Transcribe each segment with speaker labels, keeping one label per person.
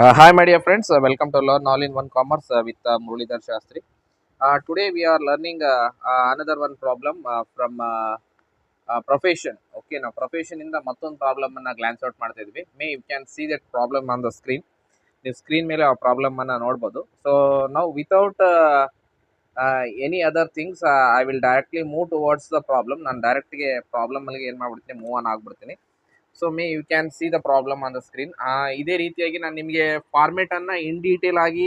Speaker 1: Hi, my dear friends. Welcome to Learn All in One Commerce with Muralidhar Shastri. Today we are learning another one problem from profession. Okay, now profession in the mattond problem anna glance out ಮಾಡ್ತಾ ಇದ್ವಿ. May you can see that problem on the screen. ನೀವು screen ಮೇಲೆ ಆ problem ಅನ್ನ ನೋಡಬಹುದು. So ನಾವು without any other things I will directly move towards the problem. ನಾನು ಡೈರೆಕ್ಟ್ಗೆ ಪ್ರಾಬ್ಲಮ್ ಅಲ್ಲಿ ಏನು ಮಾಡ್ಬಿಡ್ತೀನಿ, ಮೂವ್ ಆನ್ ಆಗ್ಬಿಡ್ತೀನಿ. So may you can see the problem on the screen. ಇದೇ ರೀತಿಯಾಗಿ ನಾನು ನಿಮಗೆ ಫಾರ್ಮೇಟ್ ಅನ್ನ ಇನ್ ಡೀಟೇಲ್ ಆಗಿ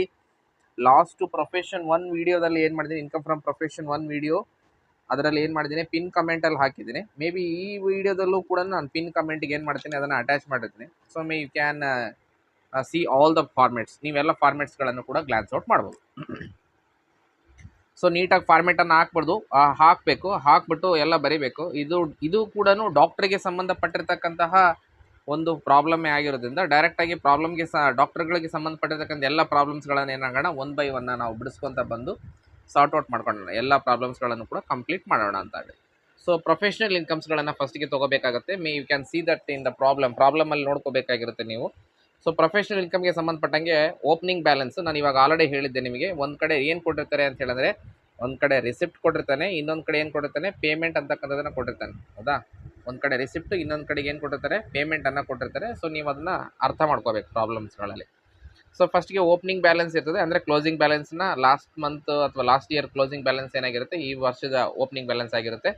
Speaker 1: ಲಾಸ್ಟ್ ಪ್ರೊಫೆಷನ್ ಒನ್ ವಿಡಿಯೋದಲ್ಲಿ ಏನು ಮಾಡಿದ್ದೀನಿ, income from profession one video ಅದರಲ್ಲಿ ಏನು ಮಾಡಿದ್ದೀನಿ, ಪಿನ್ ಕಮೆಂಟ್ ಅಲ್ಲಿ ಹಾಕಿದ್ದೀನಿ. ಮೇ ಬಿ ಈ ವಿಡಿಯೋದಲ್ಲೂ ಕೂಡ ನಾನು ಪಿನ್ ಕಮೆಂಟ್ಗೆ ಏನು ಮಾಡ್ತೀನಿ, ಅದನ್ನು ಅಟ್ಯಾಚ್ ಮಾಡಿರ್ತೀನಿ. So may you can see all the formats. ನೀವೆಲ್ಲ ಫಾರ್ಮೆಟ್ಸ್ಗಳನ್ನು ಕೂಡ ಗ್ಲಾನ್ಸ್ ಔಟ್ ಮಾಡ್ಬೋದು. ಸೊ ನೀಟಾಗಿ ಫಾರ್ಮೆಟನ್ನು ಹಾಕಬೇಕು, ಹಾಕ್ಬಿಟ್ಟು ಎಲ್ಲ ಬರೀಬೇಕು. ಇದು ಕೂಡ ಡಾಕ್ಟರ್ಗೆ ಸಂಬಂಧಪಟ್ಟಿರ್ತಕ್ಕಂತಹ ಒಂದು ಪ್ರಾಬ್ಲಮ್ಮೇ ಆಗಿರೋದ್ರಿಂದ ಡೈರೆಕ್ಟಾಗಿ ಪ್ರಾಬ್ಲಮ್ಗೆ ಡಾಕ್ಟರ್ಗಳಿಗೆ ಸಂಬಂಧಪಟ್ಟಿರ್ತಕ್ಕಂಥ ಎಲ್ಲ ಪ್ರಾಬ್ಲಮ್ಸ್ಗಳನ್ನು ಏನಾಗೋಣ, ಒನ್ ಬೈ ಒನ್ನ ನಾವು ಬಿಡಿಸ್ಕೊತ ಬಂದು ಸಾರ್ಟ್ ಔಟ್ ಮಾಡ್ಕೊಳ್ಳೋಣ. ಎಲ್ಲ ಪ್ರಾಬ್ಲಮ್ಸ್ಗಳನ್ನು ಕೂಡ ಕಂಪ್ಲೀಟ್ ಮಾಡೋಣ ಅಂತ ಹೇಳಿ. ಸೊ ಪ್ರೊಫೆಷ್ನಲ್ ಇನ್ಕಮ್ಸ್ಗಳನ್ನು ಫಸ್ಟಿಗೆ ತೊಗೋಬೇಕಾಗುತ್ತೆ. May you can see that in the ಪ್ರಾಬ್ಲಮಲ್ಲಿ ನೋಡ್ಕೋಬೇಕಾಗಿರುತ್ತೆ ನೀವು. ಸೊ ಪ್ರೊಫೆಷನಲ್ ಇನ್ಕಮ್ಗೆ ಸಂಬಂಧಪಟ್ಟಂಗೆ ಓಪನಿಂಗ್ ಬ್ಯಾಲೆನ್ಸ್ ನಾನು ಇವಾಗ ಆಲ್ರೆಡಿ ಹೇಳಿದ್ದೆ ನಿಮಗೆ. ಒಂದು ಕಡೆ ಏನು ಕೊಟ್ಟಿರ್ತಾರೆ ಅಂತ ಹೇಳಿದ್ರೆ, ಒಂದು ಕಡೆ ರಿಸಿಪ್ಟ್ ಕೊಟ್ಟಿರ್ತಾನೆ, ಇನ್ನೊಂದು ಕಡೆ ಏನು ಕೊಟ್ಟಿರ್ತಾನೆ, ಪೇಮೆಂಟ್ ಅಂತಕ್ಕಂಥದ್ದನ್ನು ಕೊಟ್ಟಿರ್ತಾನೆ. ಹೌದಾ? ಒಂದು ಕಡೆ ರಿಸಿಪ್ಟ್, ಇನ್ನೊಂದು ಕಡೆಗೆ ಏನು ಕೊಟ್ಟಿರ್ತಾರೆ, ಪೇಮೆಂಟನ್ನು ಕೊಟ್ಟಿರ್ತಾರೆ. ಸೊ ನೀವು ಅದನ್ನು ಅರ್ಥ ಮಾಡ್ಕೋಬೇಕು ಪ್ರಾಬ್ಲಮ್ಸ್ಗಳಲ್ಲಿ. ಸೊ ಫಸ್ಟ್ಗೆ ಓಪನಿಂಗ್ ಬ್ಯಾಲೆನ್ಸ್ ಇರ್ತದೆ, ಅಂದರೆ ಕ್ಲೋಸಿಂಗ್ ಬ್ಯಾಲೆನ್ಸ್ನ ಲಾಸ್ಟ್ ಮಂತ್ ಅಥವಾ ಲಾಸ್ಟ್ ಇಯರ್ ಕ್ಲೋಸಿಂಗ್ ಬ್ಯಾಲೆನ್ಸ್ ಏನಾಗಿರುತ್ತೆ, ಈ ವರ್ಷದ ಓಪನಿಂಗ್ ಬ್ಯಾಲೆನ್ಸ್ ಆಗಿರುತ್ತೆ.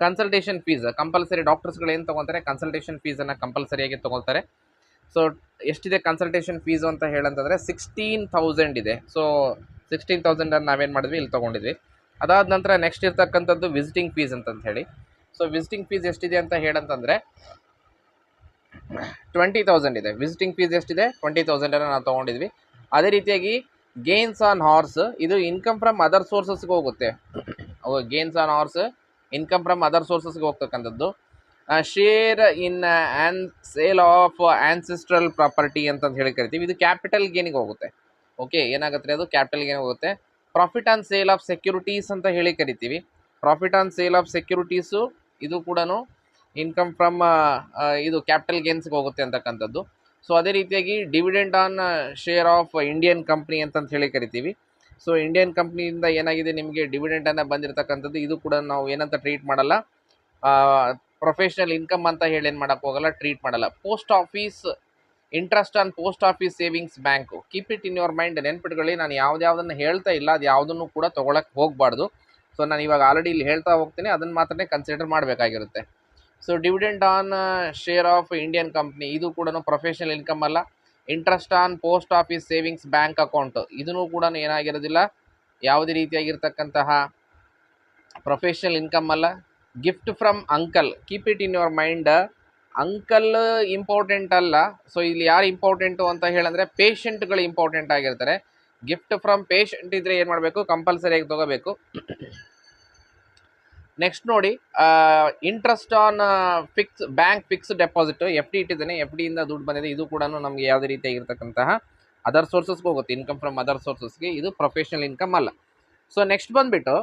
Speaker 1: ಕನ್ಸಲ್ಟೇಷನ್ ಫೀಸ್ ಕಂಪಲ್ಸರಿ, ಡಾಕ್ಟರ್ಸ್ಗಳು ಏನು ತೊಗೊತಾರೆ, ಕನ್ಸಲ್ಟೇಷನ್ ಫೀಸನ್ನು ಕಂಪಲ್ಸರಿಯಾಗಿ ತೊಗೊಳ್ತಾರೆ. ಸೊ ಎಷ್ಟಿದೆ ಕನ್ಸಲ್ಟೇಷನ್ ಫೀಸು ಅಂತ ಹೇಳಂತಂದರೆ 16,000 ಇದೆ. ಸೊ 16,000 ನಾವೇನು ಮಾಡಿದ್ವಿ, ಇಲ್ಲಿ ತೊಗೊಂಡಿದ್ವಿ. ಅದಾದ ನಂತರ ನೆಕ್ಸ್ಟ್ ಇರ್ತಕ್ಕಂಥದ್ದು ವಿಸಿಟಿಂಗ್ ಫೀಸ್ ಅಂತಂತ ಹೇಳಿ. ಸೊ ವಿಸಿಟಿಂಗ್ ಫೀಸ್ ಎಷ್ಟಿದೆ ಅಂತ ಹೇಳಂತಂದರೆ 20,000 ಇದೆ. ವಿಸಿಟಿಂಗ್ ಫೀಸ್ ಎಷ್ಟಿದೆ, 20,000 ನಾವು ತೊಗೊಂಡಿದ್ವಿ. ಅದೇ ರೀತಿಯಾಗಿ ಗೇನ್ಸ್ ಆನ್ ಹಾರ್ಸ್, ಇದು ಇನ್ಕಮ್ ಫ್ರಮ್ ಅದರ್ ಸೋರ್ಸಸ್ಗೆ ಹೋಗುತ್ತೆ. Gains on horse income from other ಸೋರ್ಸಸ್ಗೆ ಹೋಗ್ತಕ್ಕಂಥದ್ದು. Share in and sale of ancestral property ಅಂತಂದು ಹೇಳಿ ಕರಿತೀವಿ. ಇದು ಕ್ಯಾಪಿಟಲ್ ಗೇನಿಗೆ ಹೋಗುತ್ತೆ. ಓಕೆ, ಏನಾಗುತ್ತೆ ಅದು ಕ್ಯಾಪಿಟಲ್ ಗೇನ್ ಹೋಗುತ್ತೆ. Profit on sale of securities ಅಂತ ಹೇಳಿ ಕರಿತೀವಿ. Profit on sale of securities ಇದು ಕೂಡ ಇನ್ಕಮ್ ಫ್ರಮ್ ಇದು ಕ್ಯಾಪಿಟಲ್ ಗೇನ್ಸ್ಗೆ ಹೋಗುತ್ತೆ ಅಂತಕ್ಕಂಥದ್ದು. ಸೊ ಅದೇ ರೀತಿಯಾಗಿ dividend on share of Indian company ಅಂತಂತ ಹೇಳಿ ಕರಿತೀವಿ. ಸೊ ಇಂಡಿಯನ್ ಕಂಪ್ನಿಯಿಂದ ಏನಾಗಿದೆ ನಿಮಗೆ ಡಿವಿಡೆಂಡನ್ನು ಬಂದಿರತಕ್ಕಂಥದ್ದು, ಇದು ಕೂಡ ನಾವು ಏನಂತ ಟ್ರೀಟ್ ಮಾಡಲ್ಲ, ಪ್ರೊಫೆಷ್ನಲ್ ಇನ್ಕಮ್ ಅಂತ ಹೇಳಿ ಏನು ಮಾಡೋಕ್ಕೆ ಹೋಗಲ್ಲ, ಟ್ರೀಟ್ ಮಾಡಲ್ಲ. Post office interest on post office savings bank, keep it in your mind. ನೆನ್ಪಿಟ್ಕೊಳ್ಳಿ, ನಾನು ಯಾವುದನ್ನು ಹೇಳ್ತಾ ಇಲ್ಲ, ಅದು ಯಾವುದನ್ನು ಕೂಡ ತೊಗೊಳಕ್ಕೆ ಹೋಗಬಾರ್ದು. ಸೊ ನಾನು ಇವಾಗ ಆಲ್ರೆಡಿ ಇಲ್ಲಿ ಹೇಳ್ತಾ ಹೋಗ್ತೀನಿ, ಅದನ್ನು ಮಾತ್ರನೇ ಕನ್ಸಿಡರ್ ಮಾಡಬೇಕಾಗಿರುತ್ತೆ. So dividend on share of Indian company, ಇದು ಕೂಡ ಪ್ರೊಫೆಷನಲ್ ಇನ್ಕಮ್ ಅಲ್ಲ. Interest on post office savings bank account, ಇದೂ ಕೂಡ ಏನಾಗಿರೋದಿಲ್ಲ, ಯಾವುದೇ ರೀತಿಯಾಗಿರ್ತಕ್ಕಂತಹ ಪ್ರೊಫೆಷನಲ್ ಇನ್ಕಮ್ ಅಲ್ಲ. Gift from uncle, keep it in your mind. Uncle important ಅಲ್ಲ. ಸೊ ಇಲ್ಲಿ ಯಾರು ಇಂಪಾರ್ಟೆಂಟು ಅಂತ ಹೇಳಂದರೆ ಪೇಷಂಟ್ಗಳು ಇಂಪಾರ್ಟೆಂಟ್ ಆಗಿರ್ತಾರೆ. ಗಿಫ್ಟ್ ಫ್ರಮ್ ಪೇಷಂಟ್ ಇದ್ದರೆ ಏನು ಮಾಡಬೇಕು, ಕಂಪಲ್ಸರಿಯಾಗಿ ತೊಗೋಬೇಕು. ನೆಕ್ಸ್ಟ್ ನೋಡಿ, interest on bank fixed deposit, F D ಇಟ್ಟಿದ್ದಾನೆ, ಎಫ್ ಡಿಯಿಂದ ದುಡ್ಡು ಬಂದಿದೆ, ಇದು ಕೂಡ ನಮಗೆ ಯಾವುದೇ ರೀತಿಯಾಗಿರ್ತಕ್ಕಂತಹ ಅದರ್ ಸೋರ್ಸಸ್ಗೆ ಹೋಗುತ್ತೆ. ಇನ್ಕಮ್ ಫ್ರಮ್ ಅದರ್ ಸೋರ್ಸಸ್ಗೆ, ಇದು ಪ್ರೊಫೆಷನಲ್ ಇನ್ಕಮ್ ಅಲ್ಲ. ಸೊ ನೆಕ್ಸ್ಟ್ ಬಂದುಬಿಟ್ಟು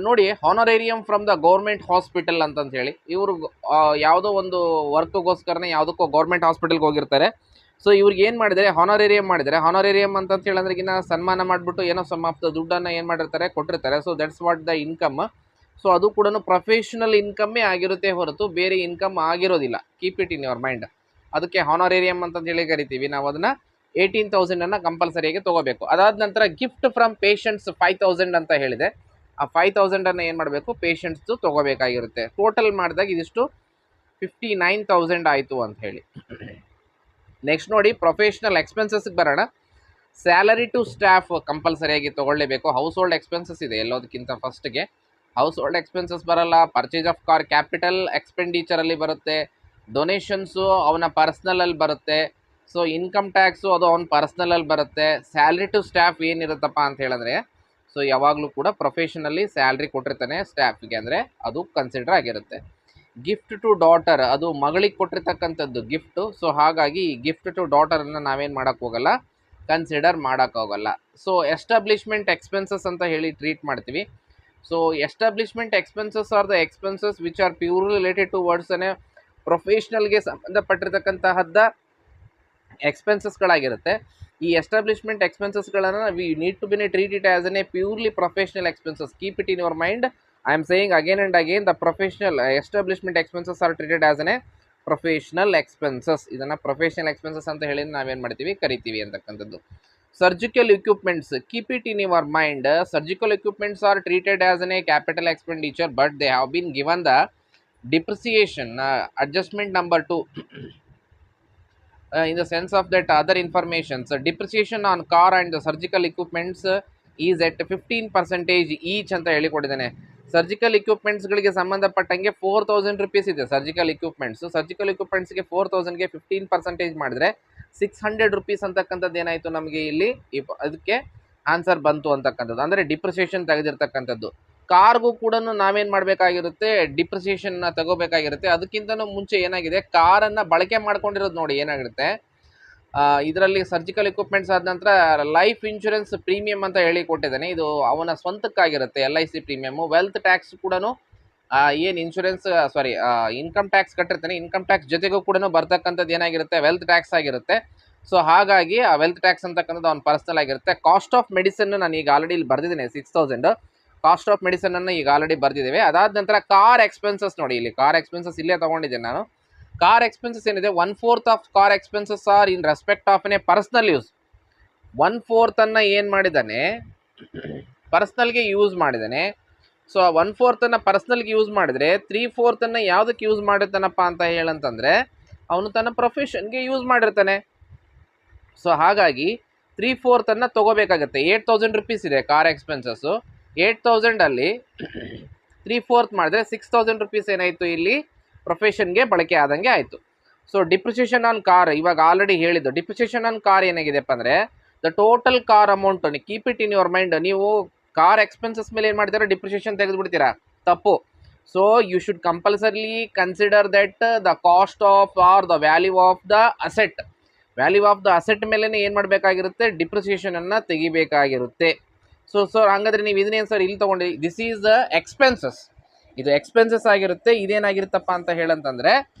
Speaker 1: ನೋಡಿ, ಹಾನರೇರಿಯಮ್ ಫ್ರಮ್ ದ ಗೌರ್ಮೆಂಟ್ ಹಾಸ್ಪಿಟಲ್ ಅಂತಂತ ಹೇಳಿ, ಇವರು ಯಾವುದೋ ಒಂದು ವರ್ಕ್ಗೋಸ್ಕರನೇ ಯಾವುದಕ್ಕೋ ಗೌರ್ಮೆಂಟ್ ಹಾಸ್ಪಿಟಲ್ಗೆ ಹೋಗಿರ್ತಾರೆ. ಸೊ ಇವ್ರಿಗೆ ಏನು ಮಾಡಿದರೆ, ಹಾನರೇರಿಯಮ್ ಮಾಡಿದರೆ, ಹಾನರೇರಿಯಮ್ ಅಂತಂತ ಹೇಳಂದ್ರೆಗಿನ ಸನ್ಮಾನ ಮಾಡಿಬಿಟ್ಟು ಏನೋ ದುಡ್ಡನ್ನು ಏನು ಮಾಡಿರ್ತಾರೆ, ಕೊಟ್ಟಿರ್ತಾರೆ. So that's what the income. So ಅದು ಕೂಡ ಪ್ರೊಫೆಷನಲ್ ಇನ್ಕಮ್ಮೇ ಆಗಿರುತ್ತೆ ಹೊರತು ಬೇರೆ ಇನ್ಕಮ್ ಆಗಿರೋದಿಲ್ಲ. Keep it in your mind. ಅದಕ್ಕೆ ಹಾನರೇರಿಯಮ್ ಅಂತಂತ ಹೇಳಿ ಕರಿತೀವಿ. ನಾವು ಅದನ್ನು 18,000 ಕಂಪಲ್ಸರಿಯಾಗಿ ತೊಗೋಬೇಕು. ಅದಾದ ನಂತರ ಗಿಫ್ಟ್ ಫ್ರಮ್ ಪೇಷಂಟ್ಸ್ 5,000 ಅಂತ ಹೇಳಿದೆ. ಆ 5,000 ಏನು ಮಾಡಬೇಕು, ಪೇಷಂಟ್ಸು ತೊಗೋಬೇಕಾಗಿರುತ್ತೆ. ಟೋಟಲ್ ಮಾಡಿದಾಗ ಇದಿಷ್ಟು 59,000 ಆಯಿತು ಅಂತ ಹೇಳಿ. ನೆಕ್ಸ್ಟ್ ನೋಡಿ, ಪ್ರೊಫೆಷ್ನಲ್ ಎಕ್ಸ್ಪೆನ್ಸಸ್ಗೆ ಬರೋಣ. ಸ್ಯಾಲರಿ ಟು ಸ್ಟಾಫ್ ಕಂಪಲ್ಸರಿಯಾಗಿ ತೊಗೊಳ್ಳೇಬೇಕು. ಹೌಸ್ ಹೋಲ್ಡ್ ಎಕ್ಸ್ಪೆನ್ಸಸ್ ಇದೆ ಎಲ್ಲೋದಕ್ಕಿಂತ ಫಸ್ಟ್ಗೆ. ಹೌಸ್ ಹೋಲ್ಡ್ ಎಕ್ಸ್ಪೆನ್ಸಸ್ ಬರಲ್ಲ. ಪರ್ಚೇಸ್ ಆಫ್ ಕಾರ್ ಕ್ಯಾಪಿಟಲ್ ಎಕ್ಸ್ಪೆಂಡಿಚರಲ್ಲಿ ಬರುತ್ತೆ. ಡೊನೇಷನ್ಸು ಅವನ ಪರ್ಸ್ನಲಲ್ಲಿ ಬರುತ್ತೆ. ಸೊ ಇನ್ಕಮ್ ಟ್ಯಾಕ್ಸು ಅದು ಅವನ ಪರ್ಸ್ನಲಲ್ಲಿ ಬರುತ್ತೆ. ಸ್ಯಾಲ್ರಿ ಟು ಸ್ಟಾಫ್ ಏನಿರುತ್ತಪ್ಪ ಅಂತ ಹೇಳಿದ್ರೆ, ಸೊ ಯಾವಾಗಲೂ ಕೂಡ ಪ್ರೊಫೆಷನಲ್ಲಿ ಸ್ಯಾಲ್ರಿ ಕೊಟ್ಟಿರ್ತಾನೆ ಸ್ಟಾಫ್ಗೆ, ಅಂದರೆ ಅದು ಕನ್ಸಿಡರ್ ಆಗಿರುತ್ತೆ. ಗಿಫ್ಟ್ ಟು ಡಾಟರ್, ಅದು ಮಗಳಿಗೆ ಕೊಟ್ಟಿರ್ತಕ್ಕಂಥದ್ದು ಗಿಫ್ಟು. ಸೊ ಹಾಗಾಗಿ ಗಿಫ್ಟ್ ಟು ಡಾಟರನ್ನು ನಾವೇನು ಮಾಡೋಕ್ಕೆ ಹೋಗಲ್ಲ, ಕನ್ಸಿಡರ್ ಮಾಡೋಕ್ಕೋಗಲ್ಲ. ಸೊ ಎಸ್ಟಾಬ್ಲಿಷ್ಮೆಂಟ್ ಎಕ್ಸ್ಪೆನ್ಸಸ್ ಅಂತ ಹೇಳಿ ಟ್ರೀಟ್ ಮಾಡ್ತೀವಿ. So establishment expenses are the expenses which are pure related to words ಅನೇ ಪ್ರೊಫೆಷ್ನಲ್ಗೆ ಸಂಬಂಧಪಟ್ಟಿರ್ತಕ್ಕಂತಹದ್ದ ಎಕ್ಸ್ಪೆನ್ಸಸ್ಗಳಾಗಿರುತ್ತೆ. ಈ ಎಸ್ಟಾಬ್ಲಿಷ್ಮೆಂಟ್ ಎಕ್ಸ್ಪೆನ್ಸಸ್ಗಳನ್ನು we need to been treat it as an a purely professional expenses. Keep it in your mind. I am saying again and again, the professional establishment expenses are treated as an A professional expenses. ಇದನ್ನು professional expenses ಅಂತ ಹೇಳಿ ನಾವೇನು ಮಾಡ್ತೀವಿ, ಕರಿತೀವಿ ಅಂತಕ್ಕಂಥದ್ದು. Surgical equipments, keep it in your mind. Surgical equipments are treated as an A capital expenditure, but they have been given the depreciation adjustment number 2 in the sense of that other information. So depreciation on car and the surgical equipments is at 15% each ಅಂತ ಹೇಳಿ ಕೊಟ್ಟಿದ್ದಾನೆ. Surgical ಇಕ್ವಿಪ್ಮೆಂಟ್ಸ್ಗಳಿಗೆ ಸಂಬಂಧಪಟ್ಟಂಗೆ 4000 rupees ಇದೆ surgical ಇಕ್ವಿಪ್ಮೆಂಟ್ಸ್ಗೆ 4000ಗೆ 15% ಮಾಡಿದ್ರೆ 600 rupees ಅಂತಕ್ಕಂಥದ್ದು ಏನಾಯಿತು ನಮಗೆ ಇಲ್ಲಿ ಅದಕ್ಕೆ ಆನ್ಸರ್ ಬಂತು ಅಂತಕ್ಕಂಥದ್ದು, ಅಂದರೆ ಡಿಪ್ರಿಸಿಯೇಷನ್ ತೆಗೆದಿರ್ತಕ್ಕಂಥದ್ದು. ಕಾರ್ಗೂ ಕೂಡ ನಾವೇನು ಮಾಡಬೇಕಾಗಿರುತ್ತೆ, ಡಿಪ್ರಿಸಿಯೇಷನ್ನ ತಗೋಬೇಕಾಗಿರುತ್ತೆ. ಅದಕ್ಕಿಂತನೂ ಮುಂಚೆ ಏನಾಗಿದೆ, ಕಾರನ್ನು ಬಳಕೆ ಮಾಡ್ಕೊಂಡಿರೋದು ನೋಡಿ ಏನಾಗಿರುತ್ತೆ, ಇದರಲ್ಲಿ ಸರ್ಜಿಕಲ್ ಇಕ್ವಿಪ್ಮೆಂಟ್ಸ್ ಆದ ನಂತರ ಲೈಫ್ ಇನ್ಶೂರೆನ್ಸ್ ಪ್ರೀಮಿಯಂ ಅಂತ ಹೇಳಿ ಕೊಟ್ಟಿದ್ದಾನೆ. ಇದು ಅವನ ಸ್ವಂತಕ್ಕಾಗಿರುತ್ತೆ, LIC ಪ್ರೀಮಿಯಮು. ವೆಲ್ತ್ ಟ್ಯಾಕ್ಸ್ ಕೂಡ ಏನು ಇನ್ಶೂರೆನ್ಸ್ ಇನ್ಕಮ್ ಟ್ಯಾಕ್ಸ್ ಕಟ್ಟಿರ್ತಾನೆ, ಇನ್ಕಮ್ ಟ್ಯಾಕ್ಸ್ ಜೊತೆಗೂ ಕೂಡ ಬರ್ತಕ್ಕಂಥದ್ದು ಏನಾಗಿರುತ್ತೆ, ವೆಲ್ತ್ ಟ್ಯಾಕ್ಸ್ ಆಗಿರುತ್ತೆ. ಸೊ ಹಾಗಾಗಿ ಆ ವೆಲ್ತ್ ಟ್ಯಾಕ್ಸ್ ಅಂತಕ್ಕಂಥದ್ದು ಅವ್ನು ಪರ್ಸನಲ್ ಆಗಿರುತ್ತೆ. ಕಾಸ್ಟ್ ಆಫ್ ಮೆಡಿಸಿನ್ ನಾನು ಈಗ ಆಲ್ರೆಡಿ ಇಲ್ಲಿ ಬರ್ದಿದ್ದೀನಿ 6000 ಕಾಸ್ಟ್ ಆಫ್ ಮೆಡಿಸನನ್ನು ಈಗ ಆಲ್ರೆಡಿ ಬರ್ದಿದ್ದೇವೆ. ಅದಾದ ನಂತರ ಕಾರ್ ಎಕ್ಸ್ಪೆನ್ಸಸ್ ನೋಡಿ, ಇಲ್ಲಿ ಕಾರ್ ಎಕ್ಸ್ಪೆನ್ಸಸ್ ಇಲ್ಲೇ ತೊಗೊಂಡಿದ್ದೇನೆ ನಾನು. ಕಾರ್ ಎಕ್ಸ್ಪೆನ್ಸಸ್ ಏನಿದೆ, 1/4 of car expenses are in respect of an a personal use. 1/4 ಏನು ಮಾಡಿದ್ದಾನೆ, ಪರ್ಸ್ನಲ್ಗೆ ಯೂಸ್ ಮಾಡಿದ್ದಾನೆ. ಸೊ 1/4 ಪರ್ಸ್ನಲ್ಗೆ ಯೂಸ್ ಮಾಡಿದರೆ 3/4 ಯಾವುದಕ್ಕೆ ಯೂಸ್ ಮಾಡಿರ್ತಾನಪ್ಪ ಅಂತ ಹೇಳಂತಂದರೆ ಅವನು ತನ್ನ ಪ್ರೊಫೆಷನ್ಗೆ ಯೂಸ್ ಮಾಡಿರ್ತಾನೆ. ಸೊ ಹಾಗಾಗಿ 3/4 ತೊಗೋಬೇಕಾಗತ್ತೆ. 8000 ರುಪೀಸ್ ಇದೆ ಕಾರ್ ಎಕ್ಸ್ಪೆನ್ಸಸ್ಸು. 8000 3/4 ಮಾಡಿದ್ರೆ 6000 ರುಪೀಸ್ ಏನಾಯಿತು, ಇಲ್ಲಿ ಪ್ರೊಫೆಷನ್ಗೆ ಬಳಕೆ ಆದಂಗೆ ಆಯಿತು. ಸೊ ಡಿಪ್ರಿಸಿಯೇಷನ್ ಆನ್ ಕಾರ್ ಇವಾಗ ಆಲ್ರೆಡಿ ಹೇಳಿದ್ದು. ಡಿಪ್ರಿಸಿಯೇಷನ್ ಆನ್ ಕಾರ್ ಏನಾಗಿದೆಪ್ಪ ಅಂದರೆ the total car amount, keep it in your mind. ನೀವು ಕಾರ್ ಎಕ್ಸ್ಪೆನ್ಸಸ್ ಮೇಲೆ ಏನು ಮಾಡ್ತೀರಾ, ಡಿಪ್ರಿಸಿಯೇಷನ್ ತೆಗೆದುಬಿಡ್ತೀರಾ, ತಪ್ಪು. So you should compulsorily consider that the cost of or the value of the asset. Value of the asset ಮೇಲೇ ಏನು ಮಾಡಬೇಕಾಗಿರುತ್ತೆ, ಡಿಪ್ರಿಸಿಯೇಷನನ್ನು ತೆಗಿಬೇಕಾಗಿರುತ್ತೆ. So ಹಾಗಾದರೆ ನೀವು ಇದನ್ನೇನು ಸರ್ ಇಲ್ಲಿ ತೊಗೊಂಡು, ದಿಸ್ ಈಸ್ ದ ಎಕ್ಸ್ಪೆನ್ಸಸ್, ಇದು ಎಕ್ಸ್ಪೆನ್ಸಸ್ ಆಗಿರುತ್ತೆ. ಇದೇನಾಗಿರುತ್ತಪ್ಪ ಅಂತ ಹೇಳಂತಂದರೆ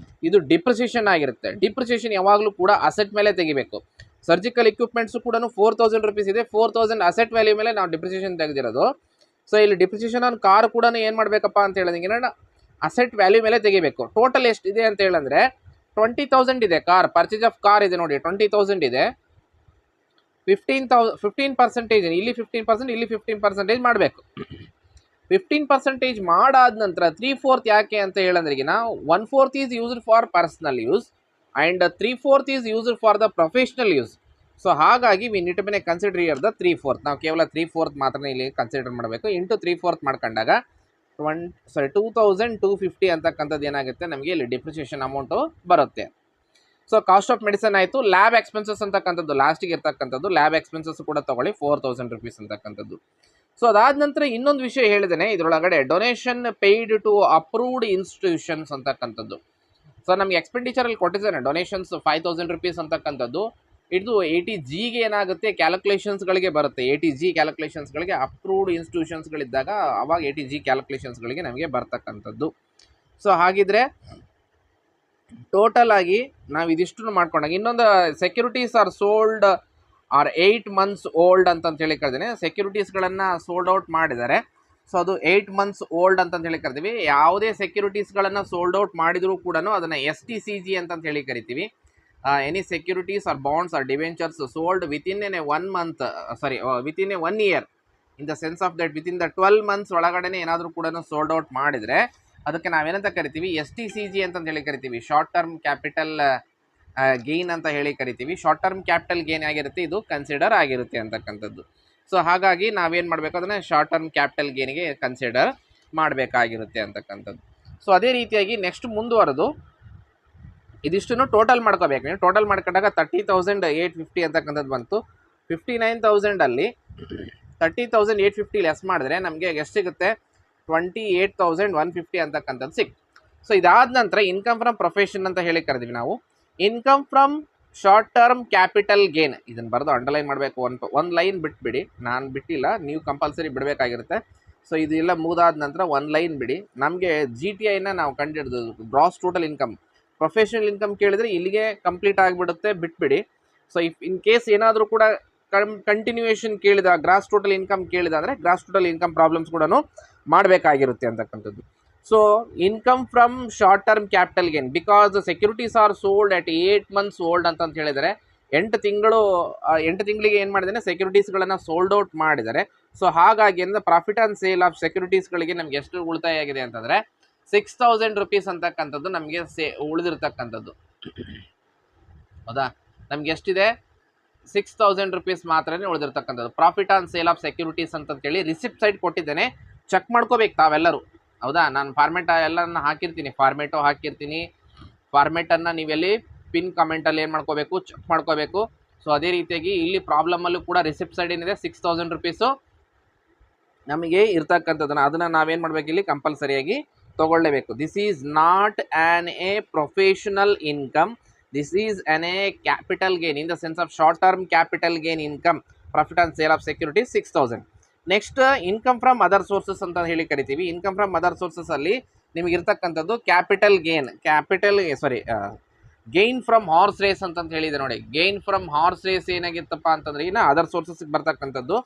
Speaker 1: ಇದು ಡಿಪ್ರಿಸಿಯೇಷನ್ ಆಗಿರುತ್ತೆ. ಡಿಪ್ರಿಸಿಯೇಷನ್ ಯಾವಾಗಲೂ ಕೂಡ ಅಸೆಟ್ ಮೇಲೆ ತೆಗಿಬೇಕು. ಸರ್ಜಿಕಲ್ ಇಕ್ವಿಪ್ಮೆಂಟ್ಸು ಕೂಡ 4000 ರುಪೀಸ್ ಇದೆ, 4000 ಅಸೆಟ್ ವ್ಯಾಲ್ಯೂ ಮೇಲೆ ನಾವು ಡಿಪ್ರಿಸಿಯೇಷನ್ ತೆಗೆದಿರೋದು. ಸೊ ಇಲ್ಲಿ ಡಿಪ್ರಿಸಿಯೇಷನ್ ಆನ್ ಕಾರ್ ಕೂಡ ಏನು ಮಾಡಬೇಕಪ್ಪ ಅಂತ ಹೇಳಿದಂಗೆ ಅಸೆಟ್ ವ್ಯಾಲ್ಯೂ ಮೇಲೆ ತೆಗಿಬೇಕು. ಟೋಟಲ್ ಎಷ್ಟಿದೆ ಅಂತ ಹೇಳಂದರೆ 20,000 ಇದೆ. ಕಾರ್ ಪರ್ಚೇಸ್ ಆಫ್ ಕಾರ್ ಇದೆ ನೋಡಿ, 20,000 ಇದೆ. 15% ಇಲ್ಲಿ 15%, ಇಲ್ಲಿ 15% ಮಾಡಬೇಕು. 15% ಮಾಡಾದ ನಂತರ 3/4 ಯಾಕೆ ಅಂತ ಹೇಳಂದ್ರೆ, ಈಗ ನಾವು 1/4 is used for personal use and 3/4 is used for the professional use. So ಹಾಗಾಗಿ we need to be consider year the 3/4. ನಾವು ಕೇವಲ 3/4 ಮಾತ್ರ ಇಲ್ಲಿ ಕನ್ಸಿಡರ್ ಮಾಡಬೇಕು. ಇಂಟು 3/4 ಮಾಡ್ಕೊಂಡಾಗ 2250 ಅಂತಕ್ಕಂಥದ್ದು ಏನಾಗುತ್ತೆ, ನಮಗೆ ಇಲ್ಲಿ ಡಿಪ್ರಿಸಿಯೇಷನ್ ಅಮೌಂಟು ಬರುತ್ತೆ. ಸೊ ಕಾಸ್ಟ್ ಆಫ್ ಮೆಡಿಸನ್ ಆಯಿತು. ಲ್ಯಾಬ್ ಎಕ್ಸ್ಪೆನ್ಸಸ್ ಅಂತಕ್ಕಂಥದ್ದು ಲಾಸ್ಟಿಗೆ ಇರ್ತಕ್ಕಂಥದ್ದು, ಲ್ಯಾಬ್ ಎಕ್ಸ್ಪೆನ್ಸಸ್ ಕೂಡ ತೊಗೊಳ್ಳಿ 4000 ರುಪೀಸ್ ಅಂತಕ್ಕಂಥದ್ದು. ಸೊ ಅದಾದ ನಂತರ ಇನ್ನೊಂದು ವಿಷಯ ಹೇಳಿದ್ದೇನೆ ಇದರೊಳಗಡೆ, donation paid to approved institutions ಅಂತಕ್ಕಂಥದ್ದು. ಸೊ ನಮಗೆ ಎಕ್ಸ್ಪೆಂಡಿಚರಲ್ಲಿ ಕೊಟ್ಟಿದ್ದಾನೆ ಡೊನೇಷನ್ಸ್ 5000 ರುಪೀಸ್ ಅಂತಕ್ಕಂಥದ್ದು. ಇದು ATGಗೆ ಏನಾಗುತ್ತೆ, ಕ್ಯಾಲ್ಕುಲೇಷನ್ಸ್ಗಳಿಗೆ ಬರುತ್ತೆ. ATG ಕ್ಯಾಲ್ಕುಲೇಷನ್ಸ್ಗಳಿಗೆ ಅಪ್ರೂವ್ಡ್ ಇನ್ಸ್ಟಿಟ್ಯೂಷನ್ಸ್ಗಳಿದ್ದಾಗ ಅವಾಗ ATG ಕ್ಯಾಲ್ಕುಲೇಷನ್ಸ್ಗಳಿಗೆ ನಮಗೆ ಬರ್ತಕ್ಕಂಥದ್ದು. ಸೊ ಹಾಗಿದ್ರೆ ಟೋಟಲ್ ಆಗಿ ನಾವು ಇದಿಷ್ಟು ಮಾಡ್ಕೊಂಡಾಗ ಇನ್ನೊಂದು securities are sold are 8 months old ಅಂತಂತ ಹೇಳಿ ಕರೆದಿನಿ. ಸೆಕ್ಯೂರಿಟೀಸ್ಗಳನ್ನು ಸೋಲ್ಡ್ ಔಟ್ ಮಾಡಿದ್ದಾರೆ. ಸೊ ಅದು 8 months ಓಲ್ಡ್ ಅಂತಂತ ಹೇಳಿ ಕರಿತೀವಿ. ಯಾವುದೇ ಸೆಕ್ಯೂರಿಟೀಸ್ಗಳನ್ನು ಸೋಲ್ಡ್ ಔಟ್ ಮಾಡಿದರೂ ಕೂಡ ಅದನ್ನು STCG ಅಂತಂತ ಹೇಳಿ ಕರಿತೀವಿ. Any securities or bonds or debentures sold within a 1 month, within a 1 year, in the sense of that within the 12 months ಒಳಗಡೆ ಏನಾದರೂ ಕೂಡ ಸೋಲ್ಡ್ ಔಟ್ ಮಾಡಿದರೆ ಅದಕ್ಕೆ ನಾವೇನಂತ ಕರಿತೀವಿ, STCG ಅಂತಂತ ಹೇಳಿ ಕರಿತೀವಿ. ಶಾರ್ಟ್ ಟರ್ಮ್ ಕ್ಯಾಪಿಟಲ್ ಗೇನ್ ಅಂತ ಹೇಳಿ ಕರಿತೀವಿ. ಶಾರ್ಟ್ ಟರ್ಮ್ ಕ್ಯಾಪಿಟಲ್ ಗೇನ್ ಆಗಿರುತ್ತೆ, ಇದು ಕನ್ಸಿಡರ್ ಆಗಿರುತ್ತೆ ಅಂತಕ್ಕಂಥದ್ದು. ಸೊ ಹಾಗಾಗಿ ನಾವೇನು ಮಾಡಬೇಕು, ಅದನ್ನು ಶಾರ್ಟ್ ಟರ್ಮ್ ಕ್ಯಾಪಿಟಲ್ ಗೇನಿಗೆ ಕನ್ಸಿಡರ್ ಮಾಡಬೇಕಾಗಿರುತ್ತೆ ಅಂತಕ್ಕಂಥದ್ದು. ಸೊ ಅದೇ ರೀತಿಯಾಗಿ ನೆಕ್ಸ್ಟ್ ಮುಂದುವರೆದು ಇದಿಷ್ಟನ್ನು ಟೋಟಲ್ ಮಾಡ್ಕೋಬೇಕು. ನೀವು ಟೋಟಲ್ ಮಾಡ್ಕೊಂಡಾಗ 30,850 ಅಂತಕ್ಕಂಥದ್ದು ಬಂತು. 59,000 30,850 ಲೆಸ್ ಮಾಡಿದ್ರೆ ನಮಗೆ ಎಷ್ಟು ಸಿಗುತ್ತೆ, 28,150 ಅಂತಕ್ಕಂಥದ್ದು ಸಿಕ್ತು. ಸೊ ಇದಾದ ನಂತರ ಇನ್ಕಮ್ ಫ್ರಮ್ ಪ್ರೊಫೆಷನ್ ಅಂತ ಹೇಳಿ ಕರೆದ್ವಿ ನಾವು. Income from short term capital gain, ಇದನ್ನು ಬರೆದು ಅಂಡರ್ಲೈನ್ ಮಾಡಬೇಕು. ಒಂದು ಲೈನ್ ಬಿಟ್ಬಿಡಿ, ನಾನು ಬಿಟ್ಟಿಲ್ಲ, ನೀವು ಕಂಪಲ್ಸರಿ ಬಿಡಬೇಕಾಗಿರುತ್ತೆ. ಸೊ ಇದೆಲ್ಲ ಮುಗಿದಾದ ನಂತರ ಒಂದು ಲೈನ್ ಬಿಡಿ. ನಮಗೆ GTIನ ನಾವು ಕಂಡುಹಿಡಿದು gross total income, professional income ಕೇಳಿದರೆ ಇಲ್ಲಿಗೆ ಕಂಪ್ಲೀಟ್ ಆಗಿಬಿಡುತ್ತೆ, ಬಿಟ್ಬಿಡಿ. ಸೊ ಇಫ್ ಇನ್ ಕೇಸ್ ಏನಾದರೂ ಕೂಡ ಕಂಟಿನ್ಯೂಯೇಷನ್ ಕೇಳಿದ ಗ್ರಾಸ್ ಟೋಟಲ್ ಇನ್ಕಮ್ ಕೇಳಿದ ಅಂದರೆ ಗ್ರಾಸ್ ಟೋಟಲ್ ಇನ್ಕಮ್ ಪ್ರಾಬ್ಲಮ್ಸ್ ಕೂಡ ಮಾಡಬೇಕಾಗಿರುತ್ತೆ ಅಂತಕ್ಕಂಥದ್ದು. So income from short term capital gain because securities are sold at 8 months old ಅಂತ ಹೇಳಿದರೆ 8 ತಿಂಗಳಿಗೆ ಏನು ಮಾಡಿದ್ದಾನೆ ಸೆಕ್ಯೂರಿಟೀಸ್ಗಳನ್ನು ಸೋಲ್ಡ್ ಔಟ್ ಮಾಡಿದ್ದಾರೆ. ಸೊ ಹಾಗಾಗಿ ಅಂದರೆ ಪ್ರಾಫಿಟ್ ಆನ್ ಸೇಲ್ ಆಫ್ ಸೆಕ್ಯೂರಿಟೀಸ್ಗಳಿಗೆ ನಮ್ಗೆ ಎಷ್ಟು ಉಳಿತಾಯ ಆಗಿದೆ ಅಂತಂದರೆ 6,000 rupees ಅಂತಕ್ಕಂಥದ್ದು ನಮಗೆ ಉಳಿದಿರ್ತಕ್ಕಂಥದ್ದು. ಹೌದಾ, ನಮ್ಗೆ ಎಷ್ಟಿದೆ 6,000 rupees ಮಾತ್ರನೇ ಉಳಿದಿರ್ತಕ್ಕಂಥದ್ದು. Profit on sale of securities ಅಂತೇಳಿ ರಿಸಿಪ್ಟ್ ಸೈಡ್ ಕೊಟ್ಟಿದ್ದೇನೆ, ಚೆಕ್ ಮಾಡ್ಕೋಬೇಕು ತಾವೆಲ್ಲರೂ. ಹೌದಾ, ನಾನು ಫಾರ್ಮೆಟ್ ಎಲ್ಲನ ಹಾಕಿರ್ತೀನಿ, ಫಾರ್ಮೆಟು ಹಾಕಿರ್ತೀನಿ. ಫಾರ್ಮೆಟನ್ನು ನೀವೆಲ್ಲಿ ಪಿನ್ ಕಮೆಂಟಲ್ಲಿ ಏನು ಮಾಡ್ಕೋಬೇಕು, ಚೆಕ್ ಮಾಡ್ಕೋಬೇಕು. ಸೊ ಅದೇ ರೀತಿಯಾಗಿ ಇಲ್ಲಿ ಪ್ರಾಬ್ಲಮಲ್ಲೂ ಕೂಡ ರಿಸಿಪ್ಟ್ ಸೈಡ್ ಏನಿದೆ 6,000 rupees ನಮಗೆ ಇರ್ತಕ್ಕಂಥದ್ದನ್ನು ಅದನ್ನು ನಾವೇನು ಮಾಡಬೇಕು, ಇಲ್ಲಿ ಕಂಪಲ್ಸರಿಯಾಗಿ ತೊಗೊಳ್ಳೇಬೇಕು. This is not an a professional income, this is an a capital gain in the sense of short term capital gain income. Profit on sale of security 6,000. Next income from other sources ಅಂತ ಹೇಳಿ ಕರಿತೀವಿ. Income from other sources ಅಲ್ಲಿ ನಿಮಗೆ ಇರ್ತಕ್ಕಂಥದ್ದು capital gain from horse race ಅಂತ ಹೇಳಿದೆ ನೋಡಿ. Gain from horse race ಏನಾಗಿತ್ತಪ್ಪ ಅಂತಂದ್ರೆ ಇನ್ನು ಅದರ್ ಸೋರ್ಸಸ್ ಬರ್ತಕ್ಕಂಥದ್ದು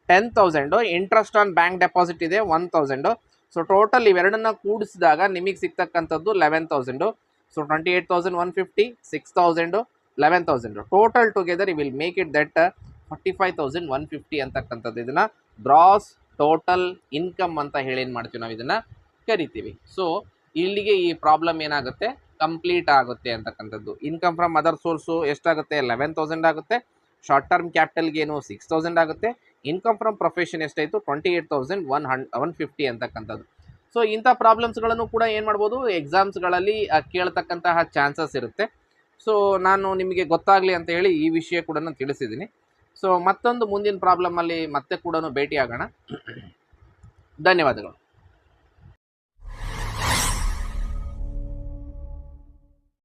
Speaker 1: 10,000. ಇಂಟ್ರೆಸ್ಟ್ ಆನ್ ಬ್ಯಾಂಕ್ ಡೆಪಾಸಿಟ್ ಇದೆ 1,000. ಸೊ ಟೋಟಲ್ ಇವೆರಡನ್ನ ಕೂಡಿಸಿದಾಗ ನಿಮಗೆ ಸಿಗ್ತಕ್ಕಂಥದ್ದು 11,000. So 28,150, 6,000, 11,000 total together you will make it that 45,150 ಅಂತಕ್ಕಂಥದ್ದು ಇದನ್ನ ಗ್ರಾಸ್ ಟೋಟಲ್ ಇನ್ಕಮ್ ಅಂತ ಹೇಳಿ ಏನು ಮಾಡ್ತೀವಿ ನಾವು ಇದನ್ನ ಕರಿತೀವಿ. ಸೊ ಇಲ್ಲಿಗೆ ಈ ಪ್ರಾಬ್ಲಮ್ ಏನಾಗುತ್ತೆ, ಕಂಪ್ಲೀಟ್ ಆಗುತ್ತೆ ಅಂತಕ್ಕಂಥದ್ದು. ಇನ್ಕಮ್ ಫ್ರಮ್ ಅದರ್ ಸೋರ್ಸು ಎಷ್ಟಾಗುತ್ತೆ, 11,000 ಆಗುತ್ತೆ. ಶಾರ್ಟ್ ಟರ್ಮ್ ಕ್ಯಾಪಿಟಲ್ ಗೇನು 6,000 ಆಗುತ್ತೆ. ಇನ್ಕಮ್ ಫ್ರಮ್ ಪ್ರೊಫೆಷನ್ ಎಷ್ಟಾಯಿತು, 28,150 ಅಂತಕ್ಕಂಥದ್ದು. ಸೊ ಇಂಥ ಪ್ರಾಬ್ಲಮ್ಸ್ಗಳನ್ನು ಕೂಡ ಏನು ಮಾಡ್ಬೋದು, ಎಕ್ಸಾಮ್ಸ್ಗಳಲ್ಲಿ ಕೇಳ್ತಕ್ಕಂತಹ ಚಾನ್ಸಸ್ ಇರುತ್ತೆ. ಸೊ ನಾನು ನಿಮಗೆ ಗೊತ್ತಾಗಲಿ ಅಂತ ಹೇಳಿ ಈ ವಿಷಯ ಕೂಡ ತಿಳಿಸಿದ್ದೀನಿ. ಸೊ ಮತ್ತೊಂದು ಮುಂದಿನ ಪ್ರಾಬ್ಲಮಲ್ಲಿ ಮತ್ತೆ ಕೂಡ ಭೇಟಿ ಆಗೋಣ. ಧನ್ಯವಾದಗಳು.